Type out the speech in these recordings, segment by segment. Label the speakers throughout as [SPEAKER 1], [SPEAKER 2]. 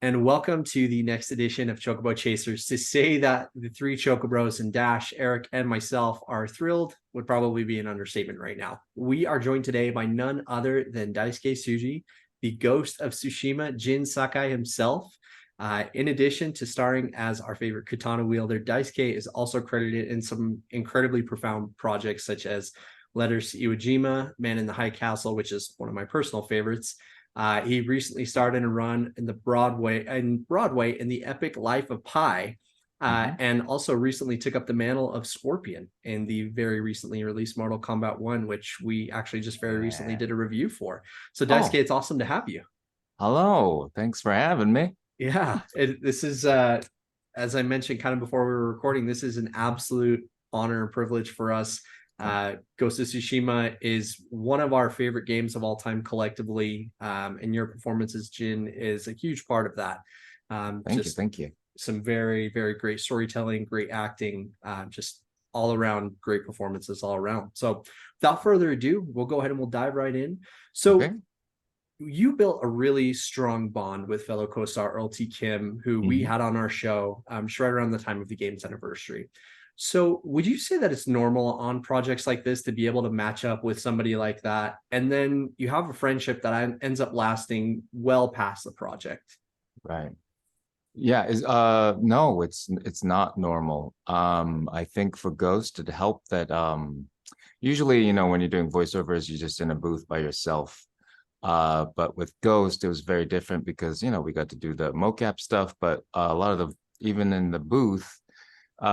[SPEAKER 1] and welcome to the next edition of Chocobo Chasers. To say that the three Chocobros and Dash, Eric, and myself are thrilled would probably be an understatement right now. We are joined today by none other than Daisuke Tsuji, the ghost of Tsushima, Jin Sakai himself. In addition to starring as our favorite katana wielder, Daisuke is also credited in some incredibly profound projects such as Letters to Iwo Jima, Man in the High Castle, which is one of my personal favorites. He recently started a run in the Broadway in the epic Life of Pi, and also recently took up the mantle of Scorpion in the very recently released Mortal Kombat 1, which we actually just very recently did a review for. So Daisuke, it's awesome to have you.
[SPEAKER 2] Hello, thanks for having me.
[SPEAKER 1] Yeah, this is, as I mentioned kind of before we were recording, this is an absolute honor and privilege for us. Ghost of Tsushima is one of our favorite games of all time collectively, and your performance as Jin is a huge part of that.
[SPEAKER 2] Thank you.
[SPEAKER 1] Some very, very great storytelling, great acting, just all around great performances all around. So without further ado, we'll go ahead and we'll dive right in. So you built a really strong bond with fellow co-star Earl T. Kim, who we had on our show right around the time of the game's anniversary. So would you say that it's normal on projects like this to be able to match up with somebody like that? And then you have a friendship that ends up lasting well past the project.
[SPEAKER 2] Right. Yeah, no, it's not normal. I think for Ghost it helped that usually, when you're doing voiceovers, you're just in a booth by yourself. But with Ghost, it was very different because, we got to do the mocap stuff, but a lot of even in the booth,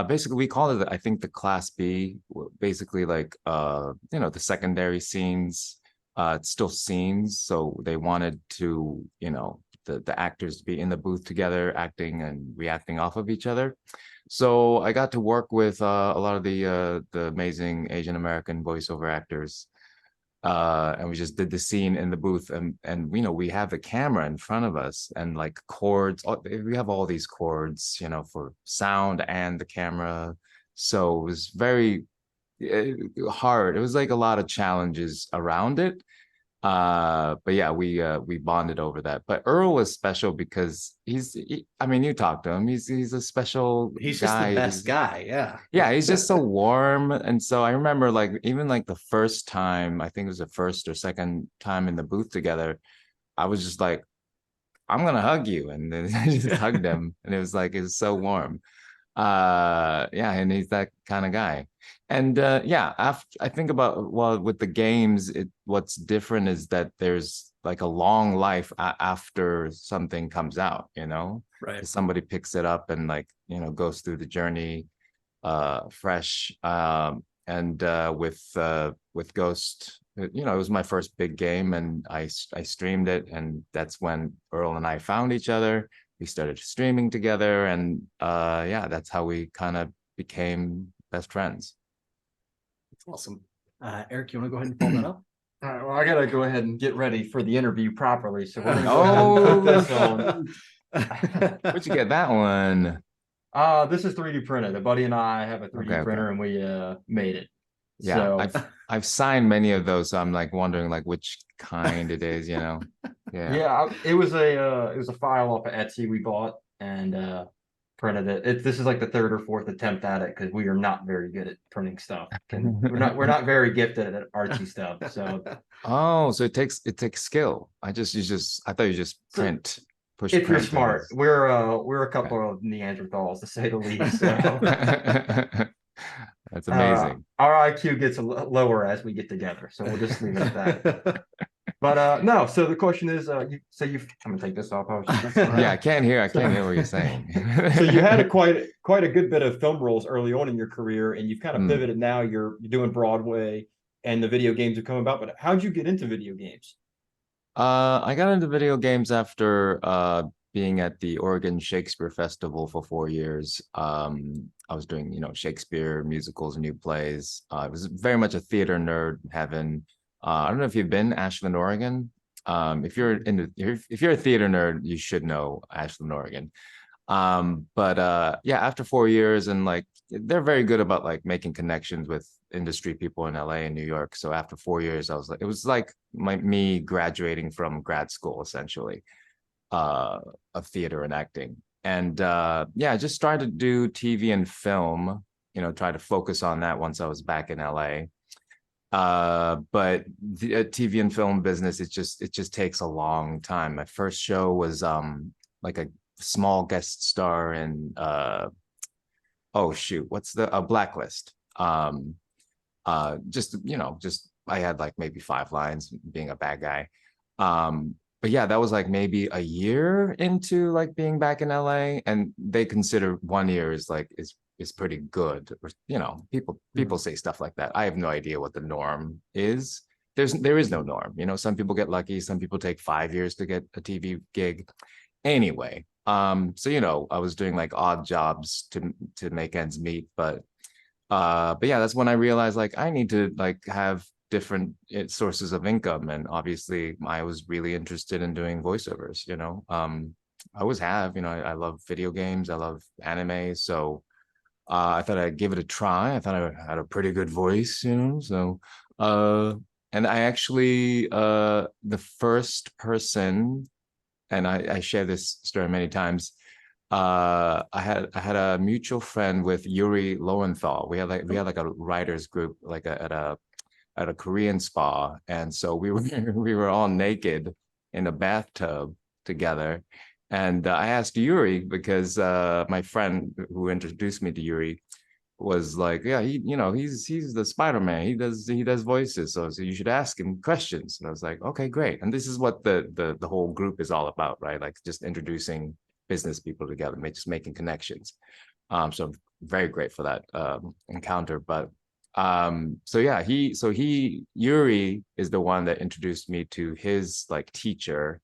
[SPEAKER 2] basically we call it, I think, the class B, basically like, the secondary scenes, it's still scenes. So they wanted to, the actors to be in the booth together, acting and reacting off of each other. So I got to work with a lot of the amazing Asian American voiceover actors. And we just did the scene in the booth, and we have the camera in front of us and like cords. We have all these cords, for sound and the camera. So it was very hard. It was like a lot of challenges around it. But yeah, we bonded over that. But Earl was special because I mean, you talk to him. He's a special
[SPEAKER 1] He's
[SPEAKER 2] guy.
[SPEAKER 1] Just the best guy. Yeah.
[SPEAKER 2] Yeah, he's just so warm. And so I remember like even like the first time, I think it was the first or second time in the booth together, I was just like, I'm gonna hug you. And then I just hugged him. And it was so warm. Yeah, and he's that kind of guy. And I think about, well, with the games, what's different is that there's like a long life after something comes out,
[SPEAKER 1] Right.
[SPEAKER 2] Somebody picks it up and like, goes through the journey fresh. And with Ghost, it was my first big game, and I streamed it, and that's when Earl and I found each other. We started streaming together, and that's how we kind of became best friends.
[SPEAKER 1] That's awesome. Eric, you want to go ahead and pull that up?
[SPEAKER 3] All right, well, I gotta go ahead and get ready for the interview properly. So we're gonna go ahead and put this on.
[SPEAKER 2] Where'd you get that one?
[SPEAKER 3] This is 3D printed. A buddy and I have a 3D printer, and we made it.
[SPEAKER 2] Yeah,
[SPEAKER 3] so,
[SPEAKER 2] I've signed many of those, so I'm like wondering like which kind it is, Yeah.
[SPEAKER 3] Yeah, it was a file off of Etsy we bought and printed it. This is like the third or fourth attempt at it because we are not very good at printing stuff. And we're not very gifted at artsy stuff. So
[SPEAKER 2] so it takes skill. I thought you just print. Push
[SPEAKER 3] if you're smart. We're a couple of Neanderthals, to say the least. So.
[SPEAKER 2] That's amazing.
[SPEAKER 3] Our IQ gets lower as we get together, so we'll just leave it at that. But no, so the question is, I'm gonna take this off.
[SPEAKER 2] Yeah, I can't hear what you're saying.
[SPEAKER 3] So you had quite a good bit of film roles early on in your career, and you've kind of pivoted now. You're doing Broadway, and the video games have come about. But how'd you get into video games?
[SPEAKER 2] I got into video games after being at the Oregon Shakespeare Festival for 4 years. I was doing, Shakespeare musicals and new plays. I was very much a theater nerd heaven. I don't know if you've been Ashland, Oregon. If you're a theater nerd, you should know Ashland, Oregon. But after 4 years, and like they're very good about like making connections with industry people in LA and New York. So after 4 years, it was like me graduating from grad school essentially. of theater and acting. And yeah, I just started to do TV and film, try to focus on that once I was back in LA. But the TV and film business, it just takes a long time. My first show was like a small guest star in oh shoot, what's the Blacklist. Just I had like maybe 5 lines being a bad guy. But yeah, that was like maybe a year into like being back in LA, and they consider 1 year is pretty good. Or, people say stuff like that. I have no idea what the norm is. There is no norm. Some people get lucky, some people take 5 years to get a TV gig. Anyway, so I was doing like odd jobs to make ends meet, but yeah, that's when I realized like I need to like have different sources of income, and obviously I was really interested in doing voiceovers. I always have. I love video games, I love anime, so I thought I'd give it a try. I thought I had a pretty good voice, so and I actually the first person, and I share this story many times. I had a mutual friend with Yuri Lowenthal. We had like a writers group like at a Korean spa, and so we were all naked in a bathtub together. And I asked Yuri because my friend who introduced me to Yuri was like, yeah, he's the Spider-Man. He does voices, so you should ask him questions. And I was like, okay, great. And this is what the whole group is all about, right? Like just introducing business people together, just making connections. So I'm very grateful for that encounter. But so yeah, Yuri is the one that introduced me to his like teacher.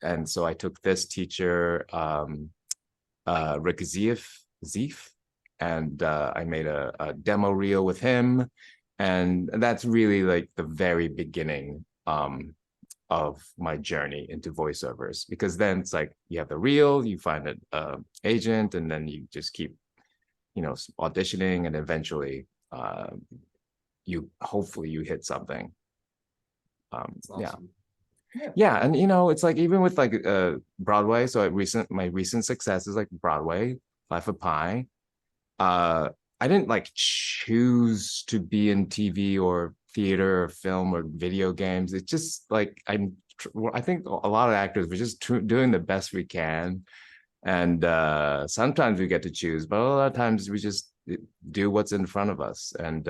[SPEAKER 2] And so I took this teacher, Rick Zief, and I made a demo reel with him. And that's really like the very beginning of my journey into voiceovers, because then it's like you have the reel, you find an agent, and then you just keep auditioning, and eventually hopefully you hit something. Awesome. Yeah, and it's like even with like Broadway. So my recent success is like Broadway, Life of Pi. I didn't like choose to be in TV or theater or film or video games. It's just like I think a lot of actors, we're just doing the best we can, and sometimes we get to choose, but a lot of times we just do what's in front of us. And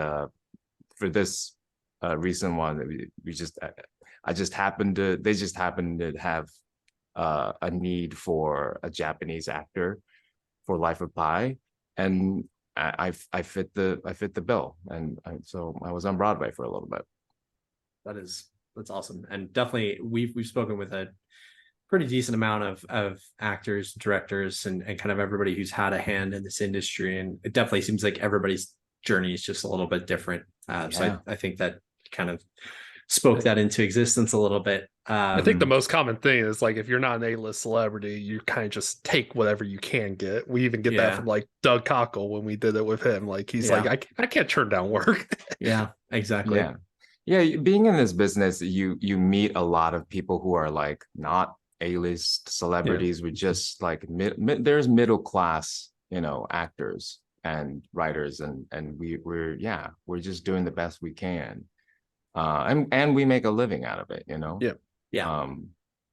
[SPEAKER 2] for this recent one, they just happened to have a need for a Japanese actor for Life of Pi, and I fit the bill, and so I was on Broadway for a little bit.
[SPEAKER 1] That's awesome. And definitely we've spoken with a pretty decent amount of actors, directors, and kind of everybody who's had a hand in this industry, and it definitely seems like everybody's journey is just a little bit different. So I think that kind of spoke that into existence a little bit.
[SPEAKER 4] I think the most common thing is like if you're not an A-list celebrity, you kind of just take whatever you can get. We even get that from like Doug Cockle when we did it with him. Like he's like, I can't turn down work.
[SPEAKER 1] Yeah, exactly.
[SPEAKER 2] Yeah, being in this business, you meet a lot of people who are like not A-list celebrities. We're just like there's middle class, actors and writers, and we're just doing the best we can. And we make a living out of it,
[SPEAKER 1] Yeah.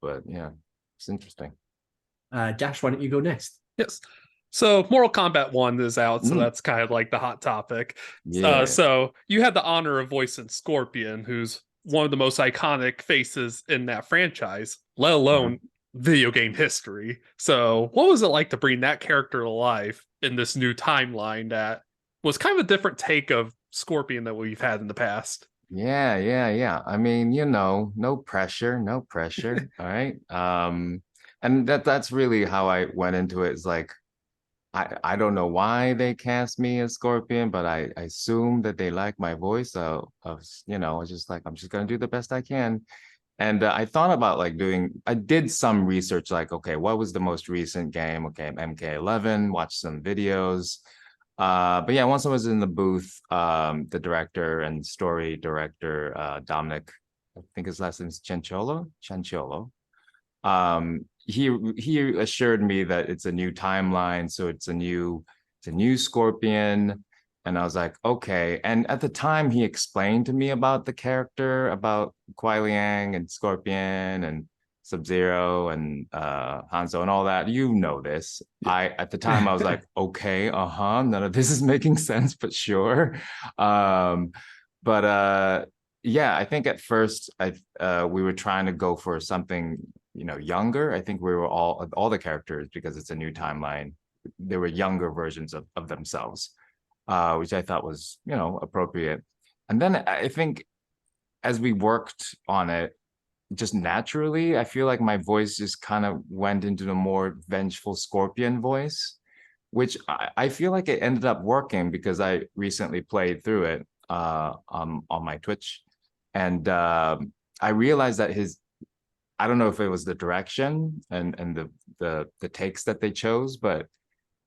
[SPEAKER 2] But yeah, it's interesting.
[SPEAKER 1] Dash, why don't you go next?
[SPEAKER 4] Yes. So Mortal Kombat 1 is out, so that's kind of like the hot topic.
[SPEAKER 2] Yeah.
[SPEAKER 4] So you had the honor of voicing Scorpion, who's one of the most iconic faces in that franchise, let alone video game history. So what was it like to bring that character to life in this new timeline that was kind of a different take of Scorpion that we've had in the past?
[SPEAKER 2] Yeah. I mean, no pressure. All right. And that's really how I went into it. It's like, I don't know why they cast me as Scorpion, but I assume that they like my voice. So I was just like, I'm just gonna do the best I can. And I thought about like I did some research, like, okay, what was the most recent game? Okay, MK11, watched some videos. But yeah, once I was in the booth, the director and story director, Dominic, I think his last name is Chancholo. He assured me that it's a new timeline, so it's a new Scorpion. And I was like, okay. And at the time, he explained to me about the character, about Kuai Liang and Scorpion and Sub-Zero and Hanzo and all that. You know this. At the time I was like, okay, none of this is making sense, but sure. Yeah, I think at first we were trying to go for something, younger. I think we were all the characters, because it's a new timeline, they were younger versions of themselves, which I thought was, appropriate. And then I think as we worked on it, just naturally, I feel like my voice just kind of went into the more vengeful Scorpion voice, which I feel like it ended up working, because I recently played through it on my Twitch. And I realized that I don't know if it was the direction and the takes that they chose, but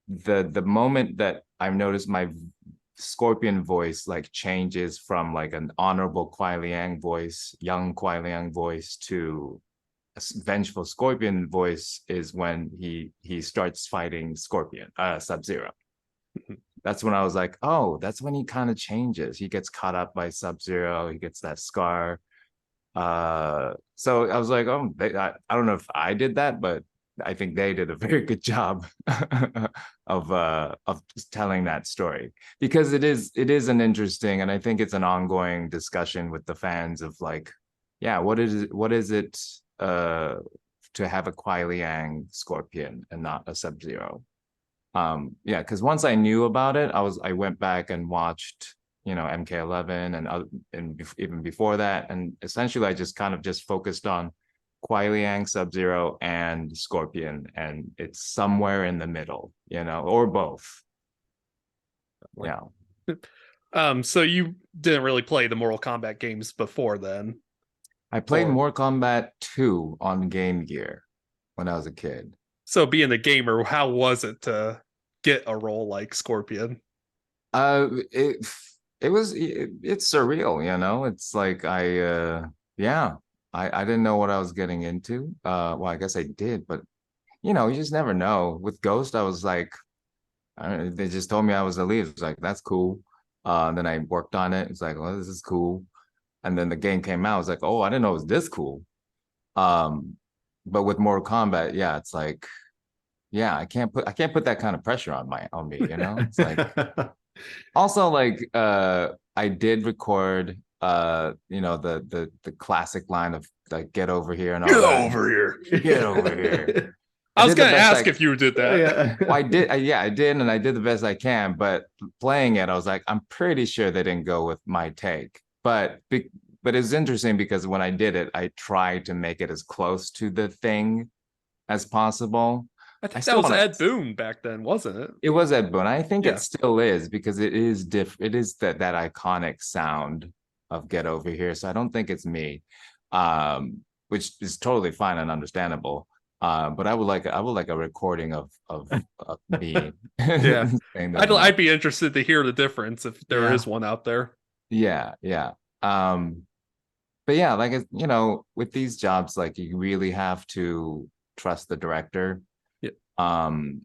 [SPEAKER 2] the moment that I've noticed my Scorpion voice like changes from like an honorable Kuai Liang voice, young Kuai Liang voice, to a vengeful Scorpion voice is when he starts fighting Sub-Zero. That's when I was like, oh, that's when he kind of changes. He gets caught up by Sub-Zero, he gets that scar. So I was like, oh, I don't know if I did that, but I think they did a very good job of telling that story, because it is an interesting, and I think it's an ongoing discussion with the fans of like, yeah, what is it to have a Kuai Liang Scorpion and not a Sub-Zero? Yeah, because once I knew about it, I went back and watched, MK11 and even before that, and essentially I just kind of just focused on Kuai Liang, Sub-Zero, and Scorpion, and it's somewhere in the middle, or both. Yeah.
[SPEAKER 4] So you didn't really play the Mortal Kombat games before then?
[SPEAKER 2] I played Mortal Kombat 2 on Game Gear when I was a kid.
[SPEAKER 4] So being a gamer, how was it to get a role like Scorpion?
[SPEAKER 2] It's surreal, it's like I didn't know what I was getting into. Well, I guess I did, but you just never know. With Ghost, I was like, they just told me I was the lead. It was like, that's cool. Then I worked on it. It's like, well, this is cool. And then the game came out. I was like, oh, I didn't know it was this cool. But with Mortal Kombat, yeah, it's like, yeah, I can't put that kind of pressure on me. It's like, also like I did record the classic line of like, get over here and all
[SPEAKER 4] Get
[SPEAKER 2] that.
[SPEAKER 4] over here.
[SPEAKER 2] Get over here.
[SPEAKER 4] I was gonna ask if you did that.
[SPEAKER 1] Yeah.
[SPEAKER 2] Well, I did, and I did the best I can, but playing it, I was like, I'm pretty sure they didn't go with my take. But it's interesting, because when I did it, I tried to make it as close to the thing as possible.
[SPEAKER 4] I think that was Ed Boon back then, wasn't it?
[SPEAKER 2] It was Ed Boon. I think
[SPEAKER 4] Yeah.
[SPEAKER 2] it still is, because it is it is that iconic sound of get over here. So I don't think it's me, which is totally fine and understandable. But I would like a recording of me.
[SPEAKER 4] Yeah.
[SPEAKER 2] saying that
[SPEAKER 4] I'd be interested to hear the difference if there is one out there.
[SPEAKER 2] Yeah. But yeah, like, with these jobs, like, you really have to trust the director. And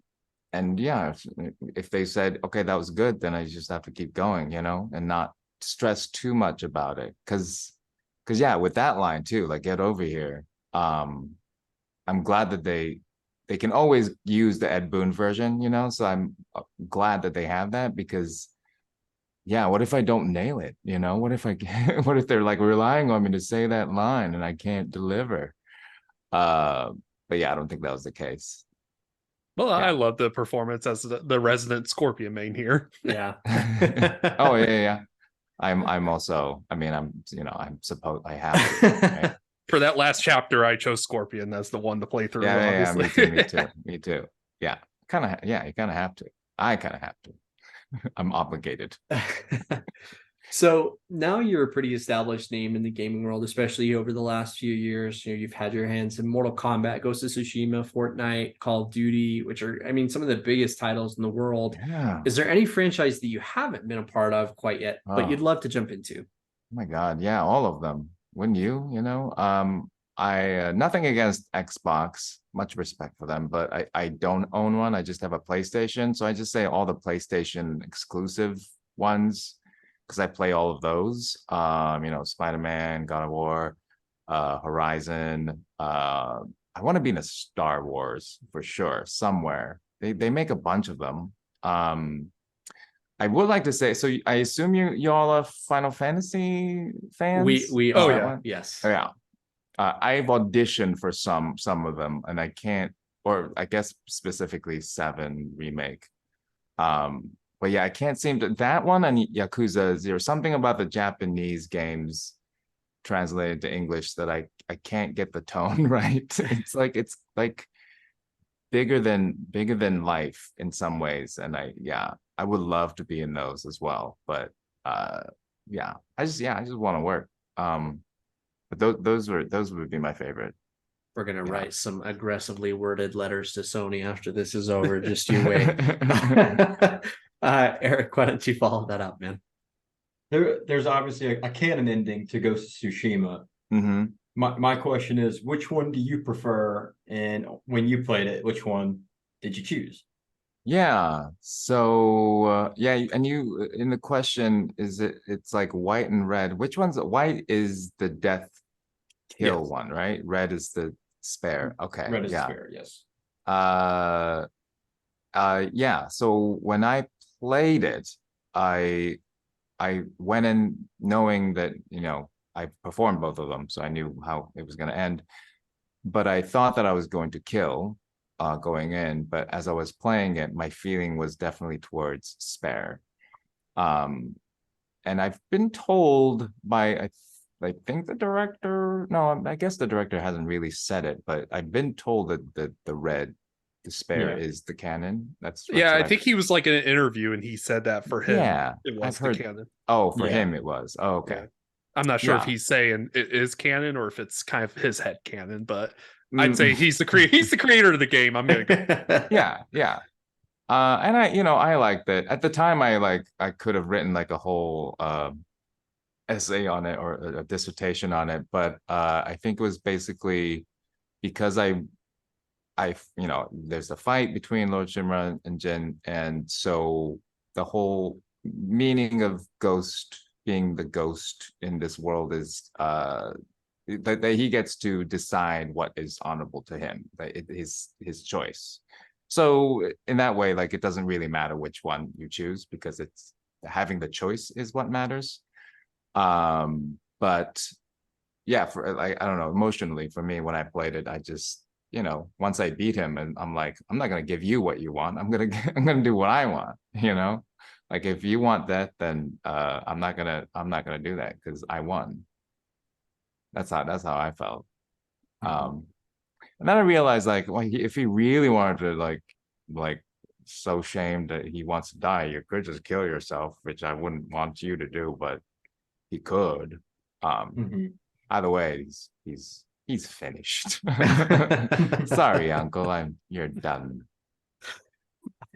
[SPEAKER 2] yeah, if they said, okay, that was good, then I just have to keep going, and not stress too much about it. Because yeah, with that line too, like, get over here. I'm glad that they can always use the Ed Boon version, so I'm glad that they have that, because yeah, what if I don't nail it? What if what if they're like relying on me to say that line and I can't deliver? But yeah, I don't think that was the case.
[SPEAKER 4] Well,
[SPEAKER 2] Yeah.
[SPEAKER 4] I love the performance as the resident Scorpion main here.
[SPEAKER 1] Yeah.
[SPEAKER 2] Oh yeah. I'm also, I'm supposed I have to, right?
[SPEAKER 4] For that last chapter, I chose Scorpion as the one to play through.
[SPEAKER 2] Yeah,
[SPEAKER 4] obviously.
[SPEAKER 2] me too. Yeah, you kind of have to. I kind of have to. I'm obligated.
[SPEAKER 1] So now you're a pretty established name in the gaming world, especially over the last few years. You've had your hands in Mortal Kombat, Ghost of Tsushima, Fortnite, Call of Duty, which are, some of the biggest titles in the world.
[SPEAKER 2] Yeah.
[SPEAKER 1] Is there any franchise that you haven't been a part of quite yet, but you'd love to jump into?
[SPEAKER 2] Oh my God, yeah, all of them. Wouldn't you? nothing against Xbox, much respect for them, but I don't own one. I just have a PlayStation. So I just say all the PlayStation exclusive ones because I play all of those. Spider-Man, God of War, Horizon. I want to be in a Star Wars for sure, somewhere. They make a bunch of them. I would like to say, so I assume y'all are Final Fantasy fans?
[SPEAKER 1] We
[SPEAKER 4] Oh,
[SPEAKER 1] are.
[SPEAKER 4] yeah.
[SPEAKER 1] Yes.
[SPEAKER 2] Oh, yeah. I've auditioned for some of them, and I can't, or I guess specifically 7 remake. But yeah, I can't seem to that one and Yakuza 0. Something about the Japanese games translated to English that I can't get the tone right. It's like bigger than life in some ways, and I would love to be in those as well. But I just want to work. But those would be my favorite.
[SPEAKER 1] We're gonna
[SPEAKER 2] Yeah.
[SPEAKER 1] write some aggressively worded letters to Sony after this is over. Just you wait. Eric, why don't you follow that up, man?
[SPEAKER 3] There's obviously a canon ending to Ghost of Tsushima.
[SPEAKER 2] Mm-hmm.
[SPEAKER 3] My question is, which one do you prefer? And when you played it, which one did you choose?
[SPEAKER 2] Yeah. So and you in the question is it's like white and red. Which one's white is the death kill
[SPEAKER 1] Yes.
[SPEAKER 2] one, right? Red is the spare. Okay.
[SPEAKER 3] Red is
[SPEAKER 2] yeah.
[SPEAKER 3] fair, yes.
[SPEAKER 2] Yeah. So when I played it, I went in knowing that, I performed both of them, so I knew how it was going to end. But I thought that I was going to kill going in. But as I was playing it, my feeling was definitely towards spare. And I've been told by, I think the director, no, I guess the director hasn't really said it, but I've been told that the red, the spare
[SPEAKER 3] Yeah.
[SPEAKER 2] is the canon. That's
[SPEAKER 4] Yeah,
[SPEAKER 2] what
[SPEAKER 4] I think he was like in an interview and he said that for him.
[SPEAKER 2] Yeah,
[SPEAKER 4] It was
[SPEAKER 2] I've
[SPEAKER 4] the
[SPEAKER 2] heard.
[SPEAKER 4] canon.
[SPEAKER 2] Oh, for
[SPEAKER 3] Yeah.
[SPEAKER 2] him it was. Oh, okay.
[SPEAKER 4] Yeah. I'm not sure if
[SPEAKER 2] Yeah.
[SPEAKER 4] he's saying it is canon or if it's kind of his head canon, but I'd say he's the creator of the game. I'm gonna go.
[SPEAKER 2] Yeah. And I like that. At the time, I could have written like a whole essay on it or a dissertation on it, but I think it was basically because there's a fight between Lord Shimura and Jin, and so the whole meaning of ghost being the ghost in this world is that he gets to decide what is honorable to him, his choice. So in that way, like, it doesn't really matter which one you choose because it's having the choice is what matters. But yeah, for like, I don't know, emotionally for me when I played it, I just, once I beat him and I'm like, I'm not gonna give you what you want. I'm gonna do what I want, Like if you want that, then I'm not gonna do that because I won. That's how I felt. And then I realized, like, well, if he really wanted to, like so shamed that he wants to die, you could just kill yourself, which I wouldn't want you to do, but he could. Either way, he's finished. Sorry, Uncle, you're done.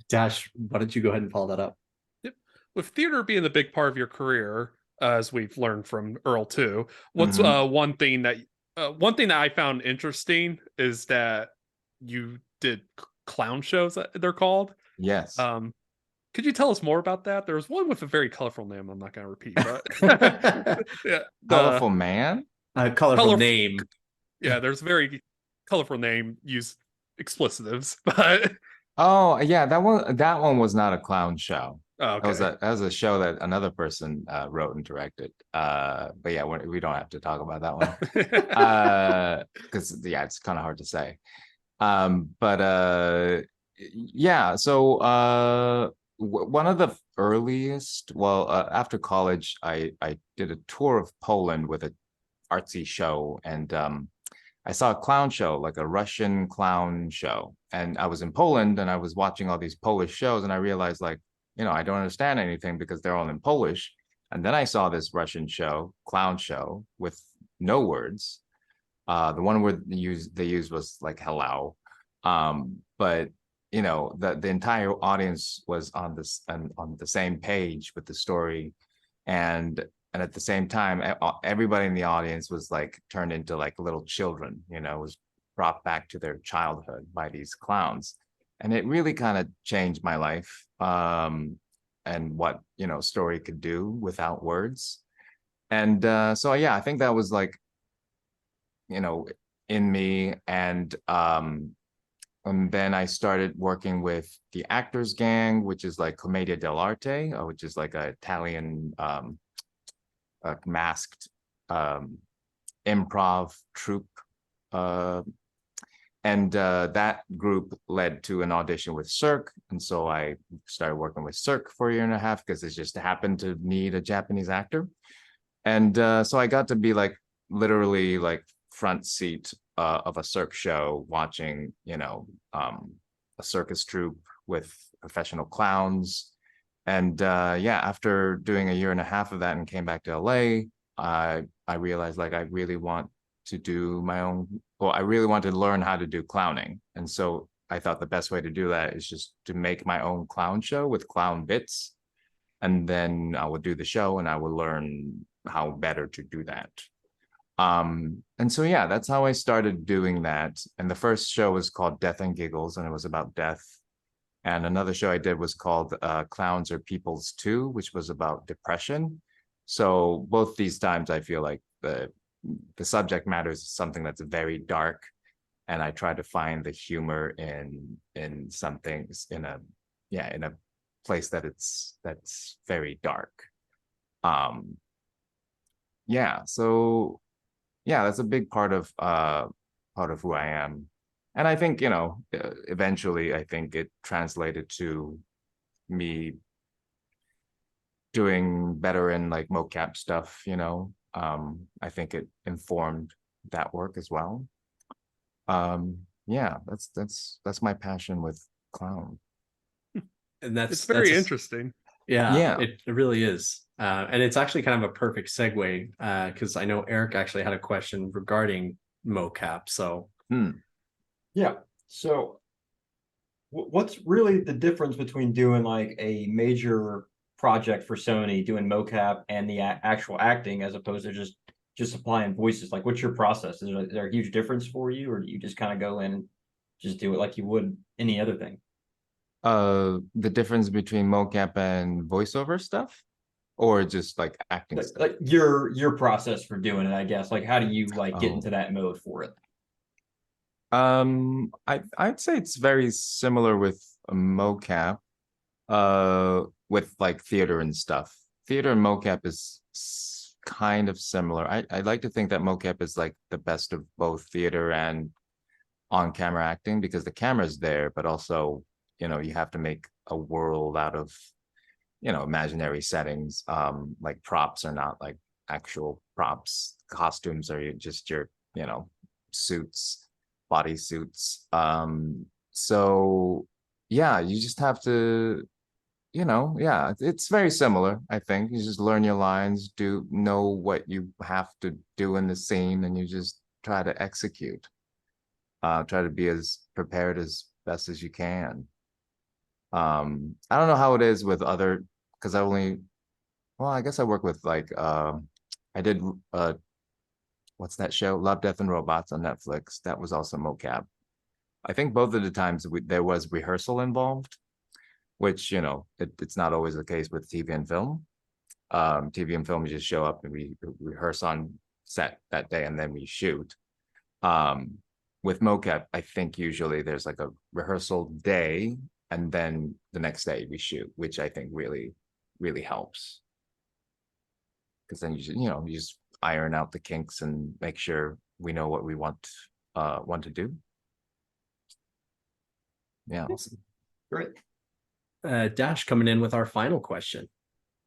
[SPEAKER 1] Dash, why don't you go ahead and follow that up?
[SPEAKER 4] Yep. With theater being the big part of your career, as we've learned from Earl too, what's one thing that I found interesting is that you did clown shows, they're called.
[SPEAKER 2] Yes.
[SPEAKER 4] Could you tell us more about that? There was one with a very colorful name I'm not going to repeat, but yeah,
[SPEAKER 2] colorful man?
[SPEAKER 1] Colorful name.
[SPEAKER 4] Yeah, there's a very colorful name, use explicitives, but
[SPEAKER 2] oh yeah, that one was not a clown show.
[SPEAKER 4] Oh, okay.
[SPEAKER 2] That was a show that another person wrote and directed. But yeah, we don't have to talk about that one. Because yeah, it's kind of hard to say. But yeah, so one of the earliest, after college, I did a tour of Poland with an artsy show, and I saw a clown show, like a Russian clown show. And I was in Poland and I was watching all these Polish shows, and I realized, like, I don't understand anything because they're all in Polish. And then I saw this Russian clown show with no words. The one where they used was like hello. But the entire audience was on the same page with the story. And and at the same time, everybody in the audience was like turned into like little children, was brought back to their childhood by these clowns. And it really kind of changed my life, and what, story could do without words. And so, yeah, I think that was like, in me. And then I started working with the Actors Gang, which is like Commedia dell'arte, which is like an Italian masked improv troupe. And that group led to an audition with Cirque. And so I started working with Cirque for a year and a half because it just happened to need a Japanese actor. And so I got to be like literally like front seat of a Cirque show, watching, a circus troupe with professional clowns. And yeah, after doing a year and a half of that and came back to LA, I realized like I really want to do my own, well, I really want to learn how to do clowning. And so I thought the best way to do that is just to make my own clown show with clown bits. And then I would do the show and I would learn how better to do that. And so, yeah, that's how I started doing that. And the first show was called Death and Giggles, and it was about death. And another show I did was called Clowns Are Peoples Too, which was about depression. So both these times I feel like the subject matter is something that's very dark, and I try to find the humor in some things in a place that's very dark. Yeah, so yeah, that's a big part of who I am. And I think, eventually I think it translated to me doing better in like mocap stuff, I think it informed that work as well. Yeah, that's my passion with clown.
[SPEAKER 1] And
[SPEAKER 4] It's very interesting.
[SPEAKER 1] Yeah, it really is. And it's actually kind of a perfect segue, because I know Eric actually had a question regarding mocap. So
[SPEAKER 3] Yeah. So what's really the difference between doing like a major project for Sony, doing mocap, and the actual acting, as opposed to just applying voices? Like, what's your process? Is there a huge difference for you, or do you just kind of go in and just do it like you would any other thing?
[SPEAKER 2] The difference between mocap and voiceover stuff, or just like acting stuff?
[SPEAKER 3] Like your process for doing it, I guess. Like, how do you like get into that mode for it?
[SPEAKER 2] I'd say it's very similar with a mocap, with like theater and stuff. Theater and mocap is kind of similar. I like to think that mocap is like the best of both theater and on-camera acting, because the camera's there, but also, you have to make a world out of, imaginary settings. Like props are not like actual props. Costumes are just your, suits, body suits. So yeah, you just have to, yeah, it's very similar. I think you just learn your lines, know what you have to do in the scene, and you just try to execute. Try to be as prepared as best as you can. I don't know how it is with other, because I guess I work with like I did what's that show, Love, Death and Robots on Netflix. That was also mocap. I think both of the times there was rehearsal involved, which it's not always the case with TV and film. TV and film, you just show up and we rehearse on set that day and then we shoot. With mocap, I think usually there's like a rehearsal day and then the next day we shoot, which I think really, really helps. Because then you just iron out the kinks and make sure we know what we want to do. Yeah.
[SPEAKER 3] Awesome. Great.
[SPEAKER 1] Dash coming in with our final question.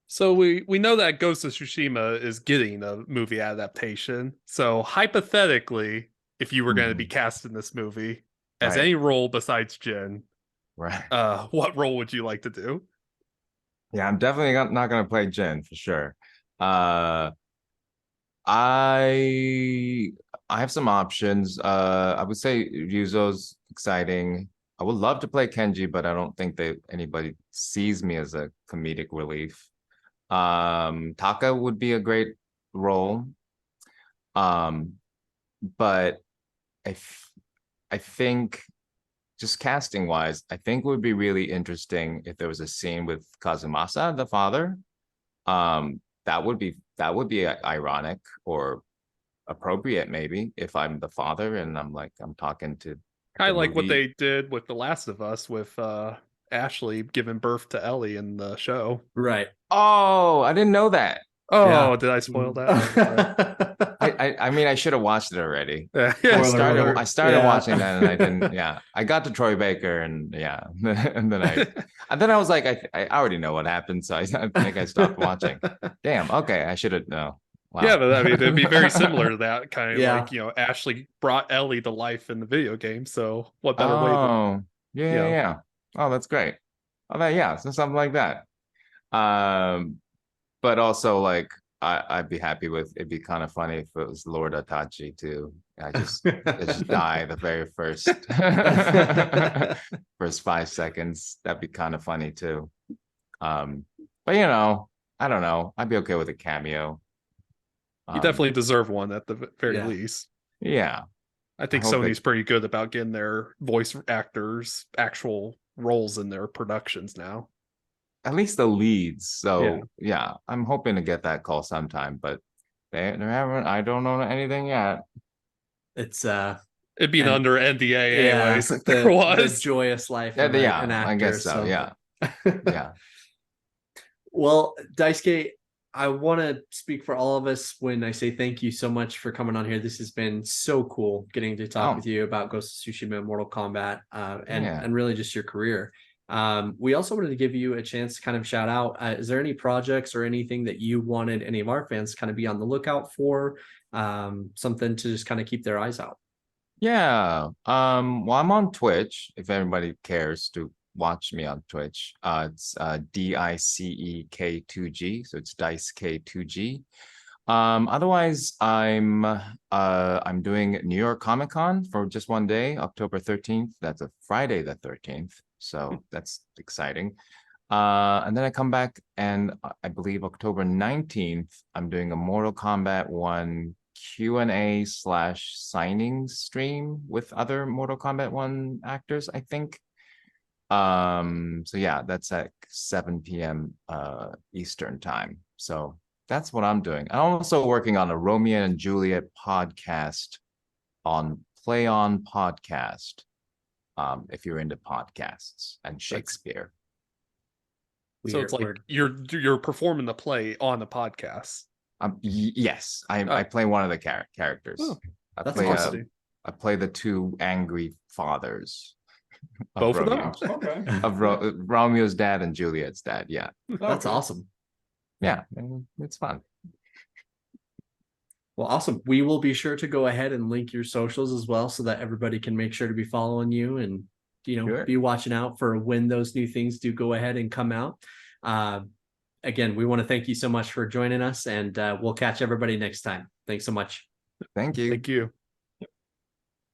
[SPEAKER 4] So we know that Ghost of Tsushima is getting a movie adaptation. So hypothetically, if you were going to be cast in this movie as any role besides Jin,
[SPEAKER 2] right,
[SPEAKER 4] what role would you like to do?
[SPEAKER 2] Yeah, I'm definitely not going to play Jin for sure. I have some options. I would say Ryuzo's exciting. I would love to play Kenji, but I don't think that anybody sees me as a comedic relief. Taka would be a great role. But I think just casting wise, I think it would be really interesting if there was a scene with Kazumasa, the father. That would be ironic or appropriate maybe if I'm the father and I'm talking to
[SPEAKER 4] Kind of
[SPEAKER 2] the
[SPEAKER 4] like what
[SPEAKER 2] movie.
[SPEAKER 4] they did with The Last of Us with Ashley giving birth to Ellie in the show.
[SPEAKER 1] Right.
[SPEAKER 2] Oh, I didn't know that.
[SPEAKER 4] Oh,
[SPEAKER 1] Yeah.
[SPEAKER 4] did I spoil that? Oh, sorry.
[SPEAKER 2] I mean, I should have watched it already.
[SPEAKER 4] Yeah.
[SPEAKER 1] Spoiler alert.
[SPEAKER 2] I started
[SPEAKER 1] Yeah.
[SPEAKER 2] watching that and I didn't. Yeah, I got to Troy Baker and yeah, and then I was like, I already know what happened, so I think I stopped watching. Damn. Okay, I should have. No. Wow.
[SPEAKER 4] Yeah, but I mean, it'd be very similar to that kind of
[SPEAKER 1] Yeah.
[SPEAKER 4] like, Ashley brought Ellie to life in the video game. So what better way than,
[SPEAKER 2] Oh,
[SPEAKER 4] Yeah.
[SPEAKER 2] yeah. Oh, that's great. Oh, so something like that. But also like I'd be happy with. It'd be kind of funny if it was Lord Itachi too. I just die the very first first 5 seconds. That'd be kind of funny too. But I don't know. I'd be okay with a cameo.
[SPEAKER 4] you definitely deserve one at the very
[SPEAKER 1] Yeah.
[SPEAKER 4] least.
[SPEAKER 2] Yeah.
[SPEAKER 4] I think
[SPEAKER 2] I hope
[SPEAKER 4] Sony's pretty good about getting their voice actors actual roles in their productions now.
[SPEAKER 2] At least the leads. So yeah, I'm hoping to get that call sometime, but they haven't. I don't know anything yet.
[SPEAKER 1] It's
[SPEAKER 4] It'd be
[SPEAKER 1] And-
[SPEAKER 4] under NDA
[SPEAKER 1] yeah,
[SPEAKER 4] anyways. If
[SPEAKER 1] the,
[SPEAKER 4] there
[SPEAKER 1] the
[SPEAKER 4] was.
[SPEAKER 1] joyous life
[SPEAKER 2] Yeah,
[SPEAKER 1] of an actor.
[SPEAKER 2] I guess so. Yeah, yeah.
[SPEAKER 1] Well, Daisuke, I want to speak for all of us when I say thank you so much for coming on here. This has been so cool getting to talk
[SPEAKER 2] Oh.
[SPEAKER 1] with you about Ghost of Tsushima, Mortal Kombat, and
[SPEAKER 2] Yeah.
[SPEAKER 1] and really just your career. We also wanted to give you a chance to kind of shout out. Is there any projects or anything that you wanted any of our fans to kind of be on the lookout for? Something to just kind of keep their eyes out.
[SPEAKER 2] Yeah. Well, I'm on Twitch if anybody cares to watch me on Twitch. It's DICEK2G, so it's Daisuke2G. Otherwise, I'm doing New York Comic Con for just one day, October 13th. That's a Friday the 13th, so that's exciting. And then I come back, and I believe October 19th, I'm doing a Mortal Kombat 1 Q&A / signing stream with other Mortal Kombat 1 actors, I think. So yeah, that's at 7 p.m. Eastern time. So that's what I'm doing. I'm also working on a Romeo and Juliet podcast on Play On Podcast. If you're into podcasts and Shakespeare.
[SPEAKER 4] So it's like you're performing the play on the podcast.
[SPEAKER 2] Yes, I play one of the characters.
[SPEAKER 4] Oh,
[SPEAKER 2] I
[SPEAKER 1] that's
[SPEAKER 2] play
[SPEAKER 1] awesome.
[SPEAKER 2] I play the two angry fathers.
[SPEAKER 4] Both of them?
[SPEAKER 2] Romeo.
[SPEAKER 3] Okay.
[SPEAKER 2] Of Romeo's dad and Juliet's dad. Yeah,
[SPEAKER 1] That's awesome.
[SPEAKER 2] yeah, and it's fun.
[SPEAKER 1] Well, awesome. We will be sure to go ahead and link your socials as well so that everybody can make sure to be following you and,
[SPEAKER 2] Sure.
[SPEAKER 1] be watching out for when those new things do go ahead and come out. Again, we want to thank you so much for joining us, and we'll catch everybody next time. Thanks so much.
[SPEAKER 2] Thank you.
[SPEAKER 4] Thank you.